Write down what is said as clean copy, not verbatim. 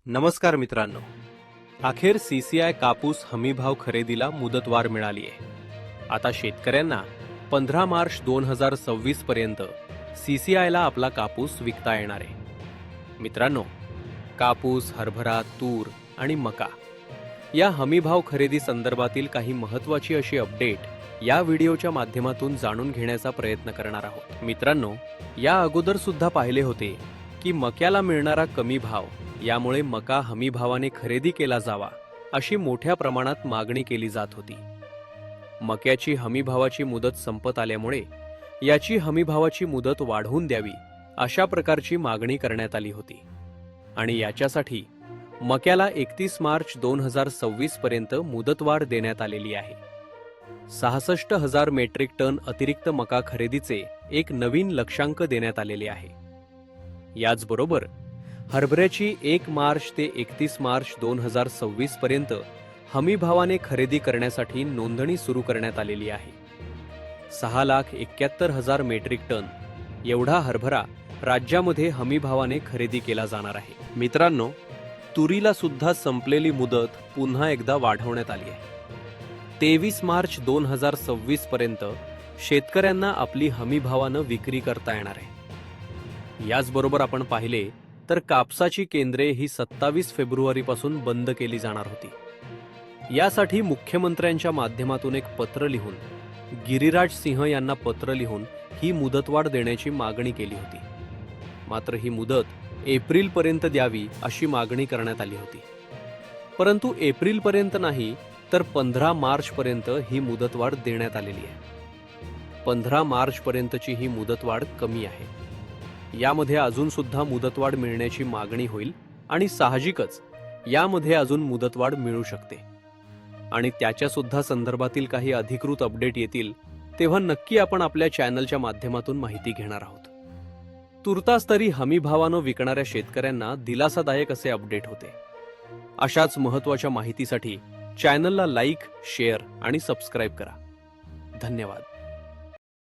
नमस्कार मित्रांनो, अखेर सीसीआय कापूस हमीभाव खरेदीला मुदतवाढ मिळाली आहे. आता शेतकऱ्यांना 15 मार्च 2026 पर्यंत सीसीआयला आपला कापूस विकता येणार आहे. मित्रांनो, कापूस, हरभरा, तूर आणि मका या हमीभाव खरेदी संदर्भातील काही महत्त्वाची अशी अपडेट या व्हिडिओच्या माध्यमातून जाणून घेण्याचा प्रयत्न करणार आहोत. मित्रांनो, या अगोदर सुद्धा पाहिले होते की मक्याला मिळणारा कमी भाव, यामुळे मका हमीभावाने खरेदी केला जावा अशी मोठ्या प्रमाणात मागणी केली जात होती. मक्याची हमीभावाची मुदत संपत आल्यामुळे याची हमीभावाची मुदत वाढवून द्यावी अशा प्रकारची मागणी करण्यात आली होती आणि याच्यासाठी मक्याला 31 मार्च 2026 पर्यंत मुदतवाढ देण्यात आलेली आहे. 66,000 मेट्रिक टन अतिरिक्त मका खरेदीचे एक नवीन लक्ष्यांक देण्यात आलेले आहे. याचबरोबर हरभऱ्याची 1 मार्च ते 31 मार्च 2026 पर्यंत हमीभावाने खरेदी करण्यासाठी नोंदणी सुरू करण्यात आलेली आहे. 6,71,000 मेट्रिक टन एवढा हरभरा राज्यामध्ये हमीभावाने खरेदी केला जाणार आहे. मित्रांनो, तुरीला सुद्धा संपलेली मुदत पुन्हा एकदा वाढवण्यात आली आहे. 23 मार्च 2026 पर्यंत शेतकऱ्यांना आपली हमीभावानं विक्री करता येणार आहे. याचबरोबर आपण पाहिले तर कापसाची केंद्रे ही 27 फेब्रुवारीपासून बंद केली जाणार होती. यासाठी मुख्यमंत्र्यांच्या माध्यमातून एक पत्र लिहून गिरिराज सिंह यांना पत्र लिहून ही मुदतवाढ देण्याची मागणी केली होती. मात्र ही मुदत एप्रिलपर्यंत द्यावी अशी मागणी करण्यात आली होती. परंतु एप्रिलपर्यंत नाही तर 15 मार्चपर्यंत ही मुदतवाढ देण्यात आलेली आहे. 15 मार्चपर्यंतची ही मुदतवाढ कमी आहे. यामध्ये अजून सुद्धा मुदतवाढ मिळण्याची मागणी होईल आणि साहजिकच यामध्ये अजून मुदतवाढ मिळू शकते आणि त्याच्या सुद्धा संदर्भातील काही अधिकृत अपडेट येतील तेव्हा नक्की आपण आपल्या चॅनलच्या माध्यमातून माहिती घेणार आहोत. तुर्तास तरी हमीभावानं विकणाऱ्या शेतकऱ्यांना दिलासादायक असे अपडेट होते. अशाच महत्त्वाच्या माहितीसाठी चॅनलला लाईक, शेअर आणि सबस्क्राईब करा. धन्यवाद.